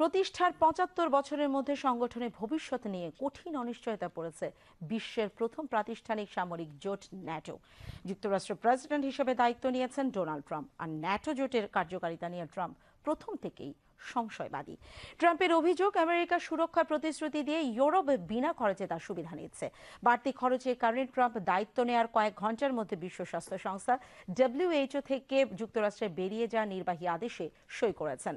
প্রতিষ্ঠার ৭৫ বছরের মধ্যে সংগঠনের ভবিষ্যৎ নিয়ে কঠিন অনিশ্চয়তা পড়েছে বিশ্বের প্রথম প্রাতিষ্ঠানিক সামরিক জোট ন্যাটো। যুক্তরাষ্ট্রের প্রেসিডেন্ট হিসেবে দায়িত্ব নিয়েছেন ডোনাল্ড ট্রাম্প, আর ন্যাটো জোটের কার্যকারিতা নিয়ে ট্রাম্প প্রথম থেকেই সংশয়বাদী। ট্রাম্পের অভিযোগ, আমেরিকা সুরক্ষার প্রতিশ্রুতি দিয়ে ইউরোপ বিনা খরচে তার সুবিধা নিচ্ছে। বাড়তি খরচের কারণে ট্রাম্প দায়িত্ব নেওয়ার কয়েক ঘন্টার মধ্যে বিশ্ব স্বাস্থ্য সংস্থা WHO থেকে যুক্তরাষ্ট্রে বেরিয়ে যাওয়ার নির্বাহী আদেশে সই করেছেন।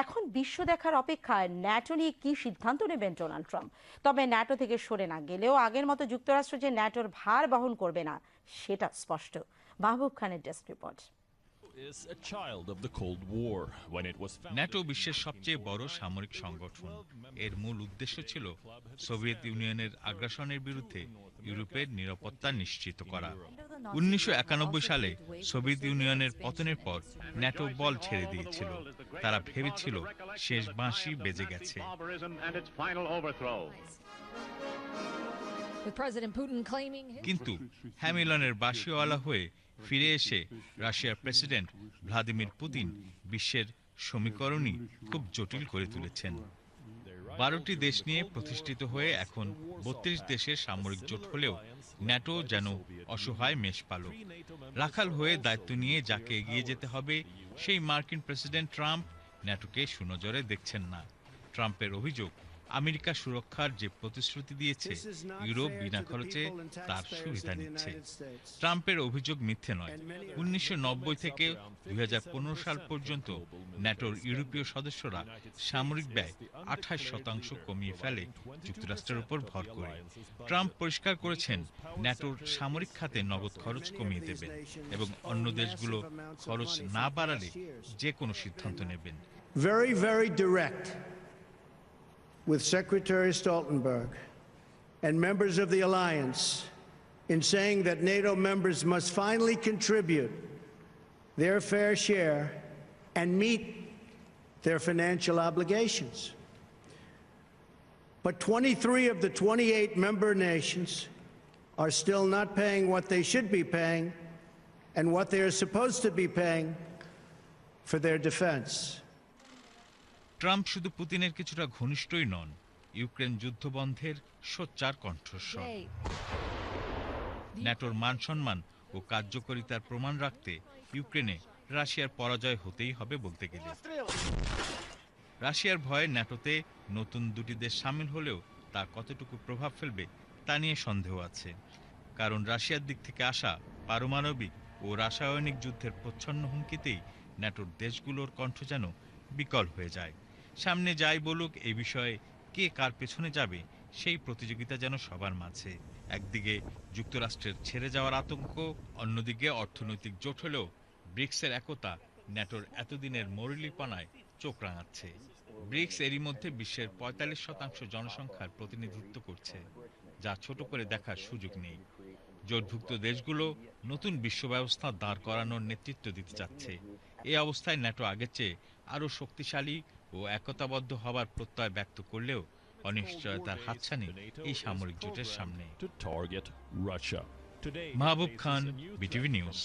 এখন বিশ্ব দেখার অপেক্ষায় ন্যাটো নিয়ে কি সিদ্ধান্ত নেবেন ডোনাল্ড ট্রাম্প। তবে ন্যাটো থেকে সরে না গেলেও আগের মতো যুক্তরাষ্ট্র যে ন্যাটোর ভার বহন করবে না সেটা স্পষ্ট। মাহবুব খানের ডেস্ক রিপোর্ট। ন্যাটো বিশ্বের সবচেয়ে বড় সামরিক সংগঠন। এর মূল উদ্দেশ্য ছিল সোভিয়েত ইউনিয়নের আগ্রাসনের বিরুদ্ধে ইউরোপের নিরাপত্তা নিশ্চিত করা। ১৯৯১ সালে সোভিয়েত ইউনিয়নের পতনের পর ন্যাটো বল ছেড়ে দিয়েছিল। তারা ভেবেছিল শেষ বাঁশি বেজে গেছে। কিন্তু হ্যামিলনের বাঁশিওয়ালা হয়ে ফিরে এসে রাশিয়ার প্রেসিডেন্ট ভ্লাদিমির পুতিন বিশ্বের সমীকরণই খুব জটিল করে তুলেছেন। ১২টি দেশ নিয়ে প্রতিষ্ঠিত হয়ে এখন ৩২ দেশের সামরিক জোট হলেও ন্যাটো যেন অসহায় মেষপালক। রাখাল হয়ে দায়িত্ব নিয়ে যাকে এগিয়ে যেতে হবে সেই মার্কিন প্রেসিডেন্ট ট্রাম্প ন্যাটোকে সুনজরে দেখছেন না। ট্রাম্পের অভিযোগ, আমেরিকা সুরক্ষার যে প্রতিশ্রুতি দিয়েছে ইউরোপ বিনা খরচে তার সুবিধা নিচ্ছে। ট্রাম্পের অভিযোগ মিথ্যে নয়। ১৯৯০ থেকে ২০১৫ সাল পর্যন্ত ন্যাটোর ইউরোপীয় সদস্যরা সামরিক ব্যয় ২৮% কমিয়ে ফেলে যুক্তরাষ্ট্রের উপর ভর করে। ট্রাম্প পরিষ্কার করেছেন ন্যাটোর সামরিক খাতে নগদ খরচ কমিয়ে দেবেন এবং অন্য দেশগুলো খরচ না বাড়ালে যে কোনো সিদ্ধান্ত নেবেন। Very direct with Secretary Stoltenberg and members of the alliance in saying that NATO members must finally contribute their fair share and meet their financial obligations. But 23 of the 28 member nations are still not paying what they should be paying and what they are supposed to be paying for their defense. Trump শুধু পুতিনের কিছুটা ঘনিষ্ঠই নন, Ukraine যুদ্ধবন্ধের সোচ্চার কণ্ঠস্বর। ন্যাটোর মান সম্মান ও কার্যকারিতার প্রমাণ রাখতে ইউক্রেনে রাশিয়ার পরাজয় হতেই হবে বলতে গেলে। রাশিয়ার ভয়ে ন্যাটোতে নতুন দুটি দেশ সামিল হলেও তা কতটুকু প্রভাব ফেলবে তা নিয়ে সন্দেহ আছে। কারণ রাশিয়ার দিক থেকে আসা পারমাণবিক ও রাসায়নিক যুদ্ধের প্রচ্ছন্ন হুমকিতেই ন্যাটোর দেশগুলোর কণ্ঠ যেন বিকল হয়ে যায়। সামনে যাই বলুক, এই বিষয়ে কে কার পেছনে যাবে সেই প্রতিযোগিতা যেন সবার মাঝে। একদিকে যুক্তরাষ্ট্রের ছেড়ে যাওয়ার আতঙ্ক, অন্যদিকে অর্থনৈতিক জোট হলেও ব্রিক্সের একতা ন্যাটোর এতদিনের মরিলিপনায় চোখ রাঙাচ্ছে। ব্রিক্স এরই মধ্যে বিশ্বের ৪৫% জনসংখ্যার প্রতিনিধিত্ব করছে, যা ছোট করে দেখার সুযোগ নেই। জোটভুক্ত দেশগুলো নতুন বিশ্ব ব্যবস্থা দাঁড় করানোর নেতৃত্ব দিতে চাচ্ছে। এই অবস্থায় ন্যাটো আগের চেয়ে আরও শক্তিশালী ও একতাবদ্ধ হবার প্রত্যয় ব্যক্ত করলেও অনিশ্চয়তার হাতছানি এই সামরিক জোটের সামনে। to target Russia. Mahbub Khan, BTV news.